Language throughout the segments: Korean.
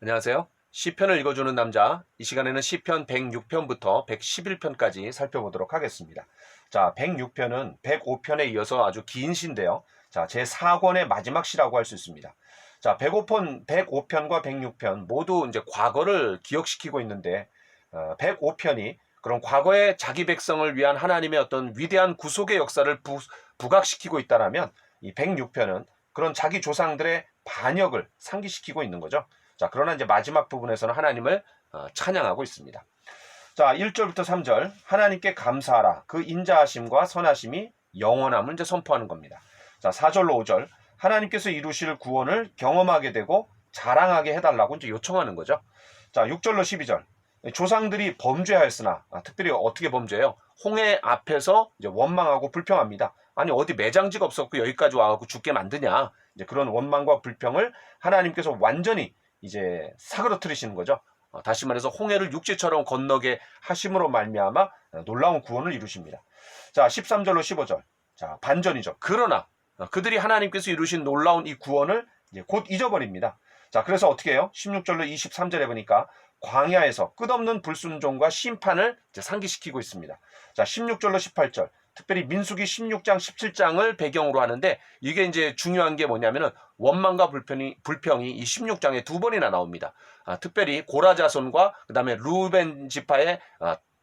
안녕하세요. 시편을 읽어주는 남자, 이 시간에는 시편 106편부터 111편까지 살펴보도록 하겠습니다. 자, 106편은 105편에 이어서 아주 긴 시인데요. 자, 제 4권의 마지막 시라고 할 수 있습니다. 자, 105편과 106편 모두 이제 과거를 기억시키고 있는데 105편이 그런 과거의 자기 백성을 위한 하나님의 어떤 위대한 구속의 역사를 부각시키고 있다라면 이 106편은 그런 자기 조상들의 반역을 상기시키고 있는 거죠. 자, 그러나 이제 마지막 부분에서는 하나님을 찬양하고 있습니다. 자, 1절부터 3절 하나님께 감사하라. 그 인자하심과 선하심이 영원함을 이제 선포하는 겁니다. 자, 4절로 5절 하나님께서 이루실 구원을 경험하게 되고 자랑하게 해달라고 이제 요청하는 거죠. 자, 6절로 12절 조상들이 범죄하였으나 특별히 어떻게 범죄해요? 홍해 앞에서 이제 원망하고 불평합니다. 아니 어디 매장지가 없었고 여기까지 와갖고 죽게 만드냐? 이제 그런 원망과 불평을 하나님께서 완전히 이제 사그러뜨리시는 거죠. 다시 말해서 홍해를 육지처럼 건너게 하심으로 말미암아 놀라운 구원을 이루십니다. 자, 13절로 15절. 자, 반전이죠. 그러나 그들이 하나님께서 이루신 놀라운 이 구원을 이제 곧 잊어버립니다. 자, 그래서 어떻게 해요? 16절로 23절에 보니까 광야에서 끝없는 불순종과 심판을 이제 상기시키고 있습니다. 자, 16절로 18절. 특별히 민수기 16장, 17장을 배경으로 하는데 이게 이제 중요한 게 뭐냐면은 원망과 불평이 이 16장에 두 번이나 나옵니다. 특별히 고라 자손과 그다음에 루벤 지파의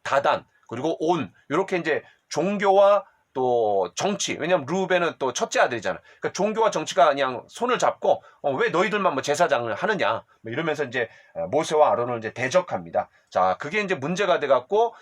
다단 그리고 온 이렇게 이제 종교와 또 정치, 왜냐면 루벤은 또 첫째 아들이잖아. 그러니까 종교와 정치가 그냥 손을 잡고 왜 너희들만 뭐 제사장을 하느냐 뭐 이러면서 이제 모세와 아론을 이제 대적합니다. 자, 그게 이제 문제가 돼갖고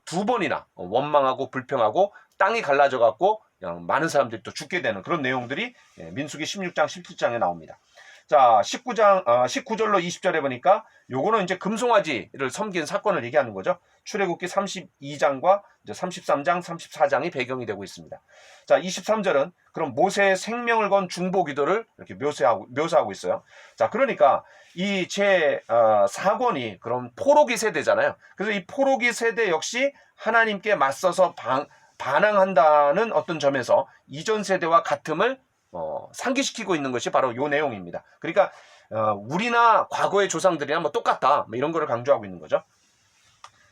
두 번이나 원망하고 불평하고 땅이 갈라져갖고 그냥 많은 사람들이 또 죽게 되는 그런 내용들이 민수기 16장, 17장에 나옵니다. 자, 19절로 20절에 보니까 요거는 이제 금송아지를 섬긴 사건을 얘기하는 거죠. 출애굽기 32장과 이제 33장, 34장이 배경이 되고 있습니다. 자, 23절은 그럼 모세의 생명을 건 중보 기도를 이렇게 묘사하고 있어요. 자, 그러니까 이 제 4권이 그럼 포로기 세대잖아요. 그래서 이 포로기 세대 역시 하나님께 맞서서 반항한다는 어떤 점에서 이전 세대와 같음을 상기시키고 있는 것이 바로 이 내용입니다. 그러니까 우리나 과거의 조상들이나 뭐 똑같다 뭐 이런 거를 강조하고 있는 거죠.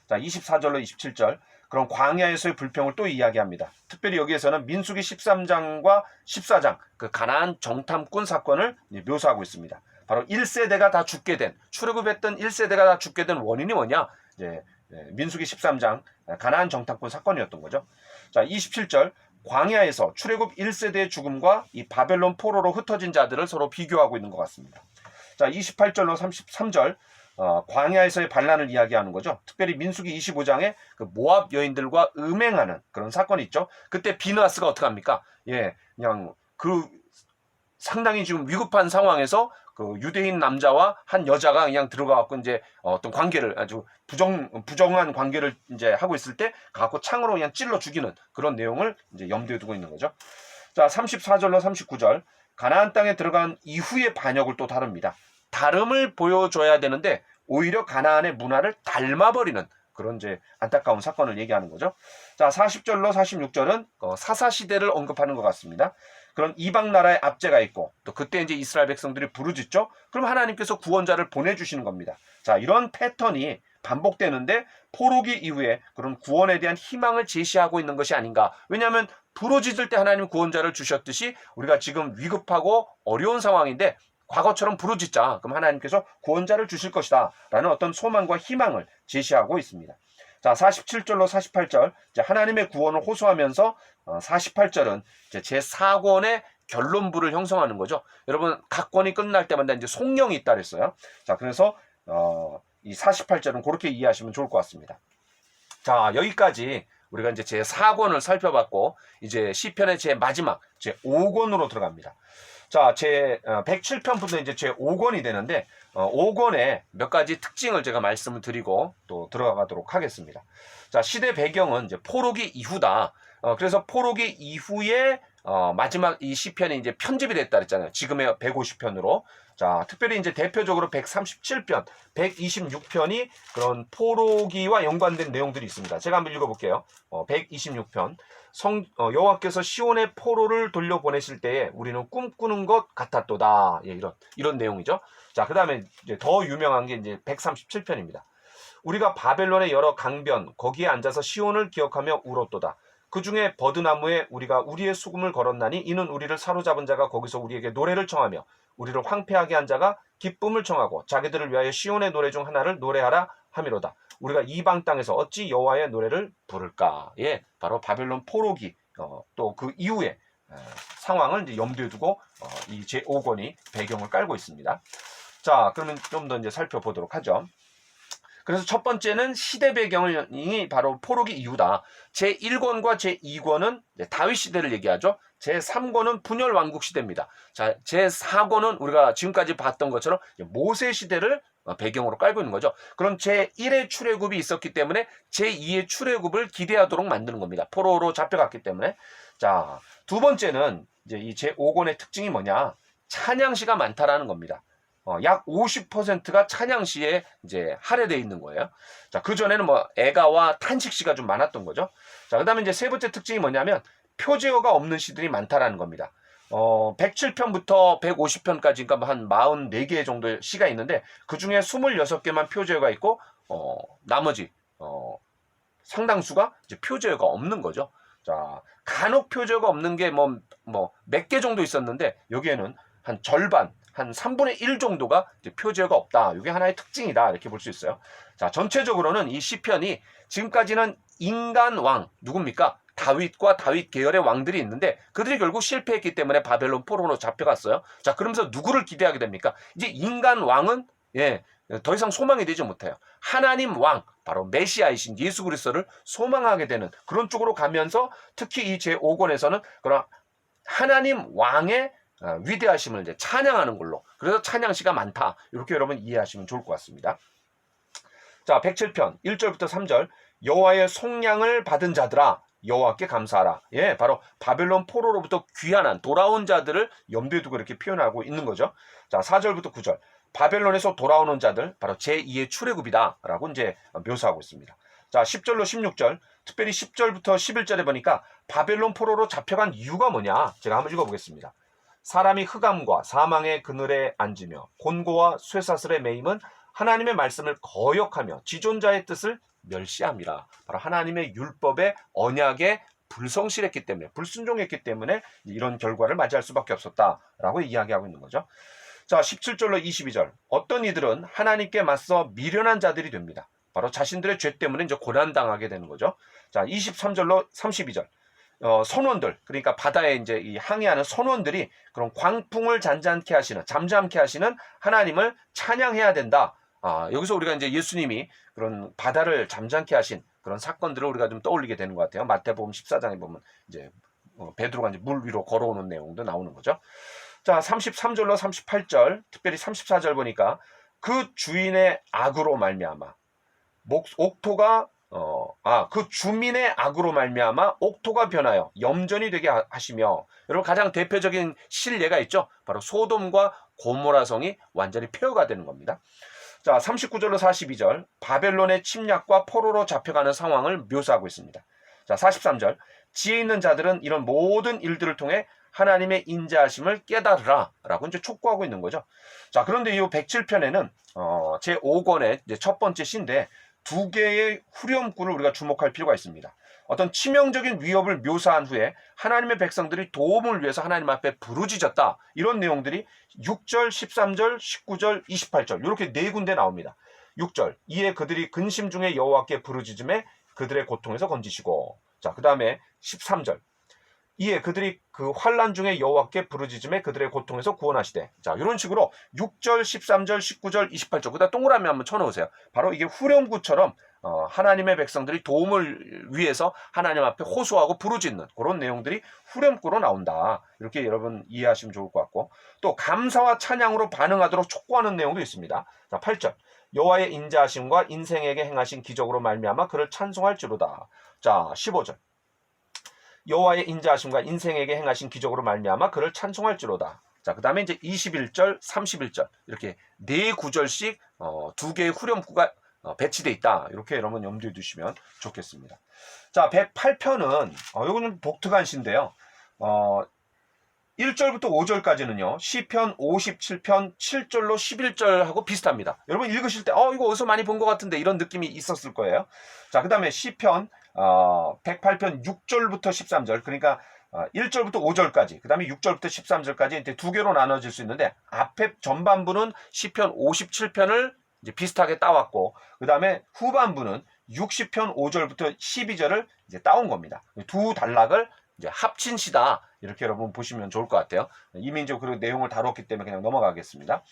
자, 24절로 27절 그럼 광야에서의 불평을 또 이야기합니다. 특별히 여기에서는 민수기 13장과 14장 그 가나안 정탐꾼 사건을 묘사하고 있습니다. 바로 1세대가 다 죽게 된 출애굽했던 1세대가 다 죽게 된 원인이 뭐냐? 이제 민수기 13장 가나안 정탐꾼 사건이었던 거죠. 자, 27절 광야에서 출애굽 1세대의 죽음과 이 바벨론 포로로 흩어진 자들을 서로 비교하고 있는 것 같습니다. 자, 28절로 33절 광야에서의 반란을 이야기하는 거죠. 특별히 민수기 25장에 그 모압 여인들과 음행하는 그런 사건이 있죠. 그때 비느하스가 어떻게 합니까? 예, 그냥 그 상당히 지금 위급한 상황에서 그 유대인 남자와 한 여자가 그냥 들어가갖고 이제 어떤 관계를 아주 부정한 관계를 이제 하고 있을 때 갖고 창으로 그냥 찔러 죽이는 그런 내용을 이제 염두에 두고 있는 거죠. 자, 34절로 39절 가나안 땅에 들어간 이후의 반역을 또 다룹니다. 다름을 보여줘야 되는데 오히려 가나안의 문화를 닮아버리는 그런 이제 안타까운 사건을 얘기하는 거죠. 자, 40절로 46절은 사사 시대를 언급하는 것 같습니다. 그런 이방 나라의 압제가 있고 또 그때 이제 이스라엘 백성들이 부르짖죠. 그럼 하나님께서 구원자를 보내주시는 겁니다. 자, 이런 패턴이 반복되는데 포로기 이후에 그런 구원에 대한 희망을 제시하고 있는 것이 아닌가. 왜냐하면 부르짖을 때 하나님 구원자를 주셨듯이 우리가 지금 위급하고 어려운 상황인데 과거처럼 부르짖자. 그럼 하나님께서 구원자를 주실 것이다. 라는 어떤 소망과 희망을 제시하고 있습니다. 자, 47절로 48절 이제 하나님의 구원을 호소하면서 48절은 이제 제4권의 결론부를 형성하는 거죠. 여러분 각 권이 끝날 때마다 이제 송영이 있다 그랬어요. 자, 그래서 이 48절은 그렇게 이해하시면 좋을 것 같습니다. 자, 여기까지 우리가 이제 제4권을 살펴봤고 이제 시편의 제 마지막 제5권으로 들어갑니다. 자, 제 107편부터 이제 제 5권이 되는데 5권의 몇 가지 특징을 제가 말씀을 드리고 또 들어가도록 하겠습니다. 자, 시대 배경은 이제 포로기 이후다. 그래서 포로기 이후에 마지막 이 시편이 이제 편집이 됐다 그랬잖아요. 지금의 150편으로. 자, 특별히 이제 대표적으로 137편, 126편이 그런 포로기와 연관된 내용들이 있습니다. 제가 한번 읽어볼게요. 126편. 여호와께서 시온의 포로를 돌려보내실 때에 우리는 꿈꾸는 것 같았도다. 예, 이런 내용이죠. 자, 그 다음에 이제 더 유명한 게 이제 137편입니다. 우리가 바벨론의 여러 강변 거기에 앉아서 시온을 기억하며 울었도다. 그 중에 버드나무에 우리가 우리의 수금을 걸었나니 이는 우리를 사로잡은 자가 거기서 우리에게 노래를 청하며 우리를 황폐하게 한 자가 기쁨을 청하고 자기들을 위하여 시온의 노래 중 하나를 노래하라 함이로다. 우리가 이방 땅에서 어찌 여호와의 노래를 부를까? 예, 바로 바벨론 포로기 또 그 이후에 상황을 이제 염두에 두고 이 제5권이 배경을 깔고 있습니다. 자, 그러면 좀 더 이제 살펴보도록 하죠. 그래서 첫 번째는 시대 배경이 바로 포로기 이후다. 제1권과 제2권은 다윗 시대를 얘기하죠. 제3권은 분열 왕국 시대입니다. 자, 제4권은 우리가 지금까지 봤던 것처럼 모세 시대를 배경으로 깔고 있는 거죠. 그럼 제1의 출애굽이 있었기 때문에 제2의 출애굽을 기대하도록 만드는 겁니다. 포로로 잡혀갔기 때문에. 자, 두 번째는 이제 이 제5권의 특징이 뭐냐? 찬양시가 많다라는 겁니다. 약 50%가 찬양시에 이제 할애되어 있는 거예요. 자, 그전에는 뭐 애가와 탄식시가 좀 많았던 거죠. 자, 그 다음에 이제 세 번째 특징이 뭐냐면 표제어가 없는 시들이 많다라는 겁니다. 107편부터 150편까지, 그러니까 한 44개 정도의 시가 있는데 그 중에 26개만 표제어가 있고, 나머지, 상당수가 이제 표제어가 없는 거죠. 자, 간혹 표제어가 없는 게 몇 개 정도 있었는데 여기에는 한 절반, 한 3분의 1 정도가 이제 표제어가 없다. 이게 하나의 특징이다. 이렇게 볼 수 있어요. 자, 전체적으로는 이 시편이 지금까지는 인간 왕, 누굽니까? 다윗과 다윗 계열의 왕들이 있는데 그들이 결국 실패했기 때문에 바벨론 포로로 잡혀갔어요. 자, 그러면서 누구를 기대하게 됩니까? 이제 인간 왕은 더 이상 소망이 되지 못해요. 하나님 왕, 바로 메시아이신 예수 그리스도를 소망하게 되는 그런 쪽으로 가면서 특히 이 제5권에서는 그런 하나님 왕의 위대하심을 이제 찬양하는 걸로, 그래서 찬양시가 많다. 이렇게 여러분 이해하시면 좋을 것 같습니다. 자, 107편 1절부터 3절. 여호와의 속량을 받은 자들아 여호와께 감사하라. 예, 바로 바벨론 포로로부터 귀환한 돌아온 자들을 염두에 두고 이렇게 표현하고 있는 거죠. 자, 4절부터 9절. 바벨론에서 돌아오는 자들, 바로 제2의 출애굽이다 라고 이제 묘사하고 있습니다. 자, 10절로 16절, 특별히 10절부터 11절에 보니까 바벨론 포로로 잡혀간 이유가 뭐냐, 제가 한번 읽어보겠습니다. 사람이 흑암과 사망의 그늘에 앉으며 곤고와 쇠사슬에 매임은 하나님의 말씀을 거역하며 지존자의 뜻을 멸시함이라. 바로 하나님의 율법의 언약에 불성실했기 때문에, 불순종했기 때문에 이런 결과를 맞이할 수밖에 없었다라고 이야기하고 있는 거죠. 자, 17절로 22절. 어떤 이들은 하나님께 맞서 미련한 자들이 됩니다. 바로 자신들의 죄 때문에 이제 고난당하게 되는 거죠. 자, 23절로 32절. 선원들, 그러니까 바다에 이제 이 항해하는 선원들이 그런 광풍을 잠잠케 하시는 하나님을 찬양해야 된다. 여기서 우리가 이제 예수님이 그런 바다를 잠잠케 하신 그런 사건들을 우리가 좀 떠올리게 되는 것 같아요. 마태복음 14장에 보면 이제 베드로가 이제 물 위로 걸어오는 내용도 나오는 거죠. 자, 33절로 38절, 특별히 34절 보니까 그 주인의 악으로 말미암아 옥토가 그 주민의 악으로 말미암아 옥토가 변하여 염전이 되게 하시며, 여러분 가장 대표적인 실례가 있죠. 바로 소돔과 고모라 성이 완전히 폐허가 되는 겁니다. 자, 39절로 42절. 바벨론의 침략과 포로로 잡혀가는 상황을 묘사하고 있습니다. 자, 43절. 지혜 있는 자들은 이런 모든 일들을 통해 하나님의 인자하심을 깨달으라 라고 이제 촉구하고 있는 거죠. 자, 그런데 이 107편에는 제5권의 이제 첫 번째 시인데 두 개의 후렴구를 우리가 주목할 필요가 있습니다. 어떤 치명적인 위협을 묘사한 후에 하나님의 백성들이 도움을 위해서 하나님 앞에 부르짖었다. 이런 내용들이 6절, 13절, 19절, 28절 이렇게 네 군데 나옵니다. 6절. 이에 그들이 근심 중에 여호와께 부르짖음에 그들의 고통에서 건지시고. 자, 그 다음에 13절. 이에 그들이 그 환난 중에 여호와께 부르짖음에 그들의 고통에서 구원하시되. 자, 이런 식으로 6절, 13절, 19절, 28절 그다음 동그라미 한번 쳐놓으세요. 바로 이게 후렴구처럼 하나님의 백성들이 도움을 위해서 하나님 앞에 호소하고 부르짖는 그런 내용들이 후렴구로 나온다. 이렇게 여러분 이해하시면 좋을 것 같고, 또 감사와 찬양으로 반응하도록 촉구하는 내용도 있습니다. 자, 8절. 여호와의 인자하심과 인생에게 행하신 기적으로 말미암아 그를 찬송할지로다. 자, 15절. 여호와의 인자하심과 인생에게 행하신 기적으로 말미암아 그를 찬송할지로다. 자, 그 다음에 이제 21절, 31절 이렇게 네 구절씩 두 개의 후렴구가 배치되어 있다. 이렇게 여러분 염두에 두시면 좋겠습니다. 자, 108편은 이건 좀 독특한 시인데요. 1절부터 5절까지는요. 시편 57편 7절로 11절하고 비슷합니다. 여러분 읽으실 때 이거 어디서 많이 본 것 같은데 이런 느낌이 있었을 거예요. 자, 그 다음에 시편 108편 6절부터 13절, 그러니까 1절부터 5절까지, 그 다음에 6절부터 13절까지 이제 두 개로 나눠질 수 있는데, 앞에 전반부는 시편 57편을 이제 비슷하게 따왔고, 그 다음에 후반부는 60편 5절부터 12절을 이제 따온 겁니다. 두 단락을 이제 합친 시다, 이렇게 여러분 보시면 좋을 것 같아요. 이미 이제 그 내용을 다뤘기 때문에 그냥 넘어가겠습니다.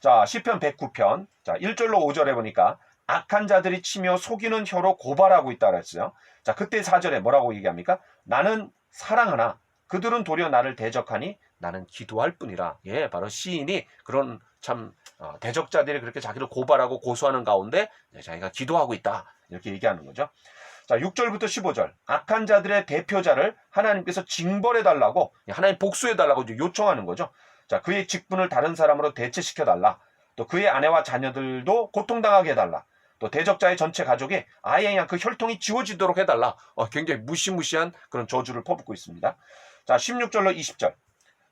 자, 시편 109편, 자 1절로 5절에 보니까 악한 자들이 치며 속이는 혀로 고발하고 있다 그랬어요. 자, 그때 4절에 뭐라고 얘기합니까? 나는 사랑하나 그들은 도리어 나를 대적하니 나는 기도할 뿐이라. 예, 바로 시인이 그런 참 대적자들이 그렇게 자기를 고발하고 고소하는 가운데 자기가 기도하고 있다, 이렇게 얘기하는 거죠. 자, 6절부터 15절, 악한 자들의 대표자를 하나님께서 징벌해달라고, 하나님 복수해달라고 요청하는 거죠. 자, 그의 직분을 다른 사람으로 대체시켜달라. 또 그의 아내와 자녀들도 고통당하게 해달라. 또 대적자의 전체 가족이 아예 그냥 그 혈통이 지워지도록 해달라. 굉장히 무시무시한 그런 저주를 퍼붓고 있습니다. 자, 16절로 20절,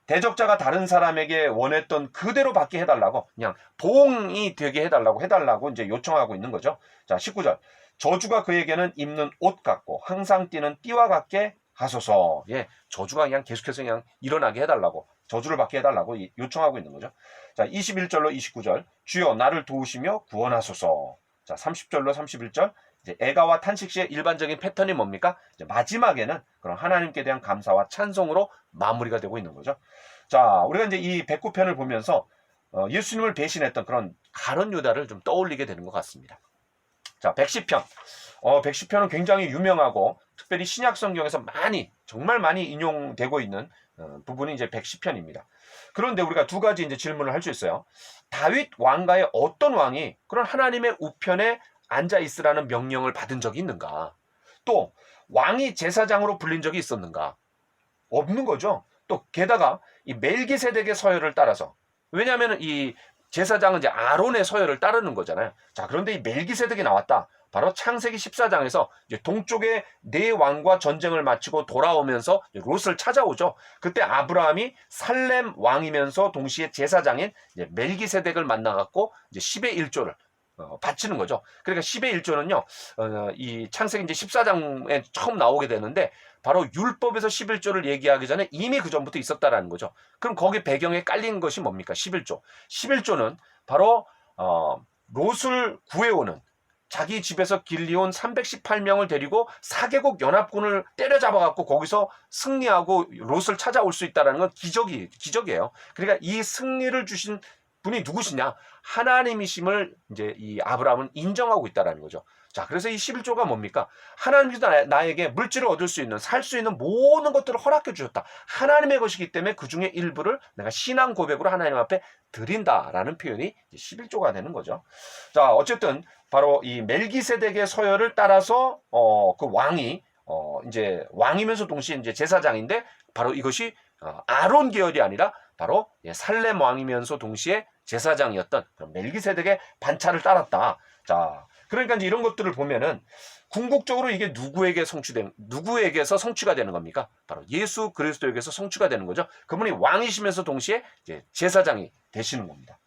대적자가 다른 사람에게 원했던 그대로 받게 해달라고, 그냥 보응이 되게 해달라고 이제 요청하고 있는 거죠. 자, 19절, 저주가 그에게는 입는 옷 같고 항상 뛰는 띠와 같게 하소서. 예, 저주가 그냥 계속해서 그냥 일어나게 해달라고, 저주를 받게 해달라고 요청하고 있는 거죠. 자, 21절로 29절, 주여 나를 도우시며 구원하소서. 자, 30절로 31절, 이제 애가와 탄식 시의 일반적인 패턴이 뭡니까? 이제 마지막에는 그런 하나님께 대한 감사와 찬송으로 마무리가 되고 있는 거죠. 자, 우리가 이제 이 109편을 보면서 예수님을 배신했던 그런 가룟 유다를 좀 떠올리게 되는 것 같습니다. 자, 110편. 110편은 굉장히 유명하고 특별히 신약 성경에서 정말 많이 인용되고 있는 부분이 이제 110편입니다. 그런데 우리가 두 가지 이제 질문을 할 수 있어요. 다윗 왕가의 어떤 왕이 그런 하나님의 우편에 앉아 있으라는 명령을 받은 적이 있는가? 또 왕이 제사장으로 불린 적이 있었는가? 없는 거죠. 또 게다가 이 멜기세덱의 서열을 따라서, 왜냐하면 이 제사장은 이제 아론의 서열을 따르는 거잖아요. 자, 그런데 이 멜기세덱이 나왔다. 바로 창세기 14장에서 이제 동쪽의 네 왕과 전쟁을 마치고 돌아오면서 롯을 찾아오죠. 그때 아브라함이 살렘 왕이면서 동시에 제사장인 이제 멜기세덱을 만나갖고 이제 10의 1조를 바치는 거죠. 그러니까 10의 1조는요, 이 창세기 이제 14장에 처음 나오게 되는데, 바로 율법에서 11조를 얘기하기 전에 이미 그 전부터 있었다라는 거죠. 그럼 거기 배경에 깔린 것이 뭡니까? 11조. 11조는 바로 롯을 구해오는, 자기 집에서 길리온 318명을 데리고 4개국 연합군을 때려잡아갖고 거기서 승리하고 롯을 찾아올 수 있다는 건 기적이에요. 그러니까 이 승리를 주신 분이 누구시냐? 하나님이심을 이제 이 아브라함은 인정하고 있다라는 거죠. 자, 그래서 이 11조가 뭡니까? 하나님께서 나에게 물질을 얻을 수 있는, 살 수 있는 모든 것들을 허락해 주셨다. 하나님의 것이기 때문에 그 중에 일부를 내가 신앙 고백으로 하나님 앞에 드린다라는 표현이 11조가 되는 거죠. 자, 어쨌든 바로 이 멜기세덱의 서열을 따라서 그 왕이 이제 왕이면서 동시에 이제 제사장인데, 바로 이것이 아론 계열이 아니라 바로 살렘 왕이면서 동시에 제사장이었던 그런 멜기세덱의 반차를 따랐다. 자, 그러니까 이제 이런 것들을 보면은 궁극적으로 이게 누구에게서 성취가 되는 겁니까? 바로 예수 그리스도에게서 성취가 되는 거죠. 그분이 왕이시면서 동시에 이제 제사장이 되시는 겁니다.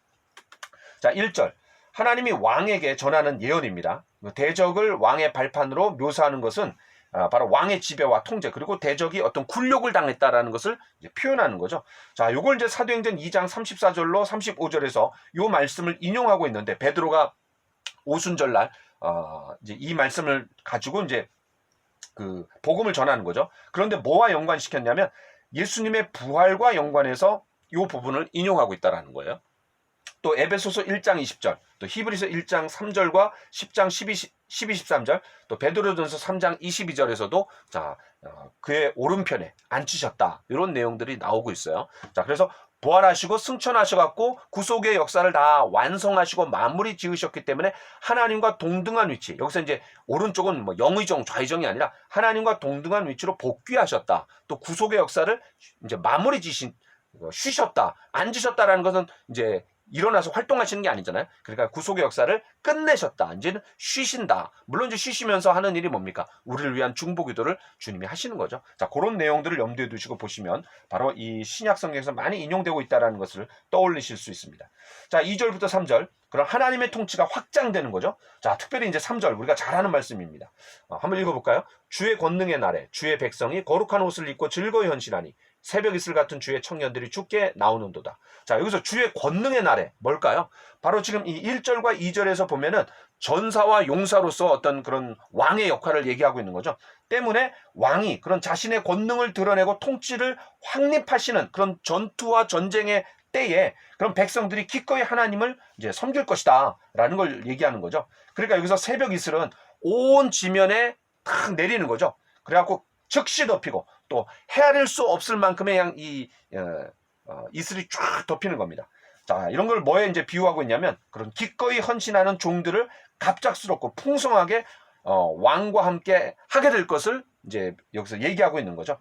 자, 1절. 하나님이 왕에게 전하는 예언입니다. 대적을 왕의 발판으로 묘사하는 것은 바로 왕의 지배와 통제, 그리고 대적이 어떤 굴욕을 당했다라는 것을 이제 표현하는 거죠. 자, 요걸 이제 사도행전 2장 34절로 35절에서 요 말씀을 인용하고 있는데, 베드로가 오순절날 이제 이 말씀을 가지고 이제 그 복음을 전하는 거죠. 그런데 뭐와 연관시켰냐면 예수님의 부활과 연관해서 요 부분을 인용하고 있다라는 거예요. 또 에베소서 1장 20절, 또 히브리서 1장 3절과 10장 12, 13절, 또 베드로전서 3장 22절에서도 자, 그의 오른편에 앉히셨다, 이런 내용들이 나오고 있어요. 자, 그래서 부활하시고 승천하셔갖고 구속의 역사를 다 완성하시고 마무리 지으셨기 때문에 하나님과 동등한 위치, 여기서 이제 오른쪽은 뭐 영의정, 좌의정이 아니라 하나님과 동등한 위치로 복귀하셨다. 또 구속의 역사를 이제 마무리 쉬셨다, 앉으셨다라는 것은 이제 일어나서 활동하시는 게 아니잖아요. 그러니까 구속의 역사를 끝내셨다. 이제는 쉬신다. 물론 이제 쉬시면서 하는 일이 뭡니까? 우리를 위한 중보기도를 주님이 하시는 거죠. 자, 그런 내용들을 염두에 두시고 보시면 바로 이 신약 성경에서 많이 인용되고 있다는 것을 떠올리실 수 있습니다. 자, 2절부터 3절. 그럼 하나님의 통치가 확장되는 거죠. 자, 특별히 이제 3절 우리가 잘 아는 말씀입니다. 한번 읽어볼까요? 주의 권능의 날에 주의 백성이 거룩한 옷을 입고 즐거이 헌신하니 새벽 이슬 같은 주의 청년들이 주께 나오는도다. 자, 여기서 주의 권능의 날에 뭘까요? 바로 지금 이 1절과 2절에서 보면은 전사와 용사로서 어떤 그런 왕의 역할을 얘기하고 있는 거죠. 때문에 왕이 그런 자신의 권능을 드러내고 통치를 확립하시는 그런 전투와 전쟁의 때에 그런 백성들이 기꺼이 하나님을 이제 섬길 것이다 라는 걸 얘기하는 거죠. 그러니까 여기서 새벽 이슬은 온 지면에 탁 내리는 거죠. 그래갖고 즉시 덮이고 또 헤아릴 수 없을 만큼의 이 이슬이 쫙 덮이는 겁니다. 자, 이런 걸 뭐에 이제 비유하고 있냐면 그런 기꺼이 헌신하는 종들을 갑작스럽고 풍성하게 왕과 함께 하게 될 것을 이제 여기서 얘기하고 있는 거죠.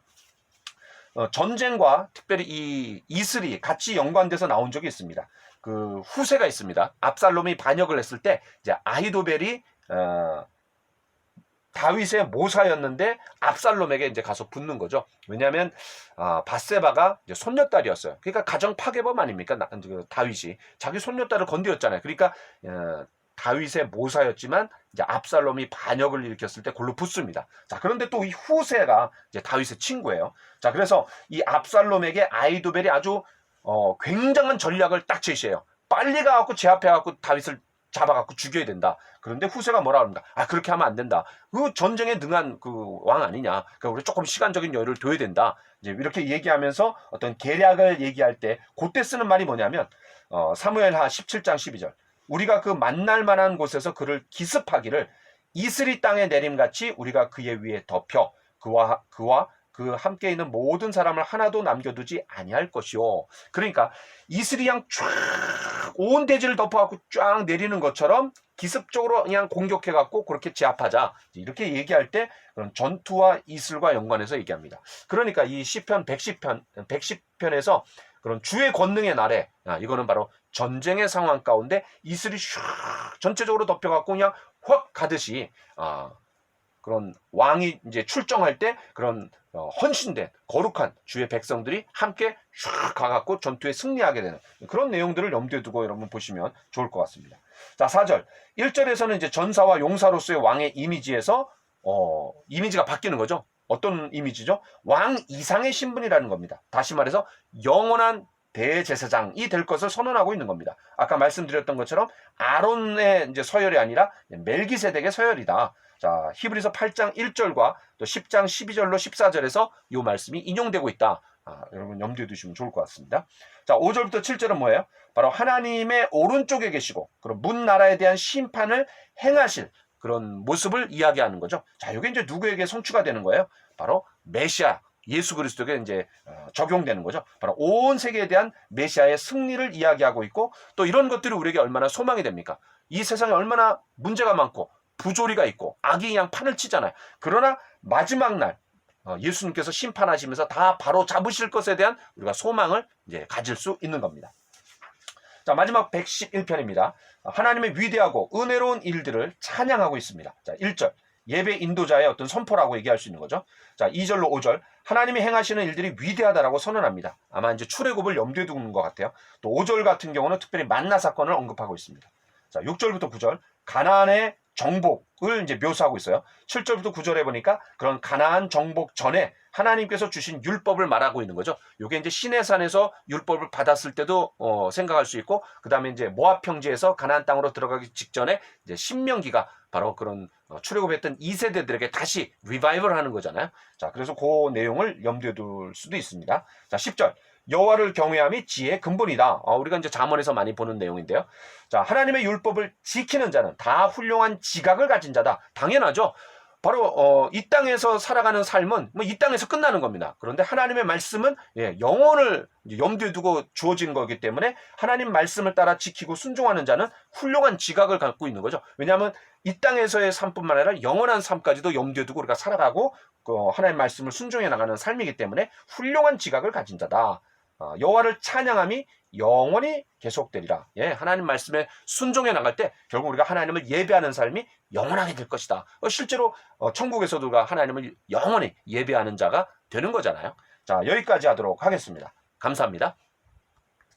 전쟁과 특별히 이 이슬이 같이 연관돼서 나온 적이 있습니다. 그 후세가 있습니다. 압살롬이 반역을 했을 때 이제 아히도벨이 다윗의 모사였는데 압살롬에게 이제 가서 붙는 거죠. 왜냐하면 밧세바가 이제 손녀딸이었어요. 그러니까 가정 파괴범 아닙니까? 다윗이 자기 손녀딸을 건드렸잖아요. 그러니까 다윗의 모사였지만 이제 압살롬이 반역을 일으켰을 때 골로 붙습니다. 자, 그런데 또 이 후세가 이제 다윗의 친구예요. 자, 그래서 이 압살롬에게 아히도벨이 아주 굉장한 전략을 딱 제시해요. 빨리 가갖고 제압해갖고 다윗을 잡아갖고 죽여야 된다. 그런데 후세가 뭐라 합니까? 그렇게 하면 안 된다. 그 전쟁에 능한 그 왕 아니냐. 그러니까 우리 조금 시간적인 여유를 둬야 된다. 이제 이렇게 얘기하면서 어떤 계략을 얘기할 때 그때 쓰는 말이 뭐냐면 사무엘하 17장 12절. 우리가 그 만날 만한 곳에서 그를 기습하기를 이슬이 땅에 내림같이 우리가 그의 위에 덮여 그와 그 함께 있는 모든 사람을 하나도 남겨두지 아니할 것이요. 그러니까 이슬이 그냥 쫙 온 대지를 덮어갖고 쫙 내리는 것처럼 기습적으로 그냥 공격해갖고 그렇게 제압하자. 이렇게 얘기할 때 그런 전투와 이슬과 연관해서 얘기합니다. 그러니까 이 시편 110편에서 그런 주의 권능의 날에 이거는 바로 전쟁의 상황 가운데 이슬이 슉 전체적으로 덮여갖고 그냥 확 가듯이 그런 왕이 이제 출정할 때 그런 헌신된 거룩한 주의 백성들이 함께 슉 가갖고 전투에 승리하게 되는 그런 내용들을 염두에 두고 여러분 보시면 좋을 것 같습니다. 자, 4절 1절에서는 이제 전사와 용사로서의 왕의 이미지에서 이미지가 바뀌는 거죠. 어떤 이미지죠? 왕 이상의 신분이라는 겁니다. 다시 말해서 영원한 대제사장이 될 것을 선언하고 있는 겁니다. 아까 말씀드렸던 것처럼 아론의 이제 서열이 아니라 멜기세덱의 서열이다. 자, 히브리서 8장 1절과 또 10장 12절로 14절에서 이 말씀이 인용되고 있다. 여러분 염두에 두시면 좋을 것 같습니다. 자, 5절부터 7절은 뭐예요? 바로 하나님의 오른쪽에 계시고 그런 문 나라에 대한 심판을 행하실 그런 모습을 이야기하는 거죠. 자, 이게 이제 누구에게 성취가 되는 거예요? 바로 메시아 예수 그리스도에게 이제 적용되는 거죠. 바로 온 세계에 대한 메시아의 승리를 이야기하고 있고 또 이런 것들이 우리에게 얼마나 소망이 됩니까? 이 세상에 얼마나 문제가 많고 부조리가 있고 악이 그냥 판을 치잖아요. 그러나 마지막 날 예수님께서 심판하시면서 다 바로 잡으실 것에 대한 우리가 소망을 이제 가질 수 있는 겁니다. 자, 마지막 111편입니다. 하나님의 위대하고 은혜로운 일들을 찬양하고 있습니다. 자, 1절 예배 인도자의 어떤 선포라고 얘기할 수 있는 거죠. 자, 2절로 5절 하나님이 행하시는 일들이 위대하다라고 선언합니다. 아마 이제 출애굽을 염두에 두는 것 같아요. 또 5절 같은 경우는 특별히 만나 사건을 언급하고 있습니다. 자, 6절부터 9절 가나안의 정복을 이제 묘사하고 있어요. 7절부터 9절에 보니까 그런 가나안 정복 전에 하나님께서 주신 율법을 말하고 있는 거죠. 이게 이제 시내산에서 율법을 받았을 때도 생각할 수 있고, 그 다음에 이제 모압 평지에서 가나안 땅으로 들어가기 직전에 이제 신명기가 바로 그런 출애굽했던 2세대들에게 다시 리바이벌 하는 거잖아요. 자, 그래서 그 내용을 염두에 둘 수도 있습니다. 자, 10절. 여호와를 경외함이 지혜의 근본이다. 우리가 이제 잠언에서 많이 보는 내용인데요. 자, 하나님의 율법을 지키는 자는 다 훌륭한 지각을 가진 자다. 당연하죠. 바로 이 땅에서 살아가는 삶은 뭐 이 땅에서 끝나는 겁니다. 그런데 하나님의 말씀은 영혼을 염두에 두고 주어진 거기 때문에 하나님 말씀을 따라 지키고 순종하는 자는 훌륭한 지각을 갖고 있는 거죠. 왜냐하면 이 땅에서의 삶뿐만 아니라 영원한 삶까지도 염두에 두고 우리가 살아가고 하나님 말씀을 순종해 나가는 삶이기 때문에 훌륭한 지각을 가진 자다. 여호와를 찬양함이 영원히 계속되리라. 예, 하나님 말씀에 순종해 나갈 때 결국 우리가 하나님을 예배하는 삶이 영원하게 될 것이다. 실제로 천국에서도 우리가 하나님을 영원히 예배하는 자가 되는 거잖아요. 자, 여기까지 하도록 하겠습니다. 감사합니다.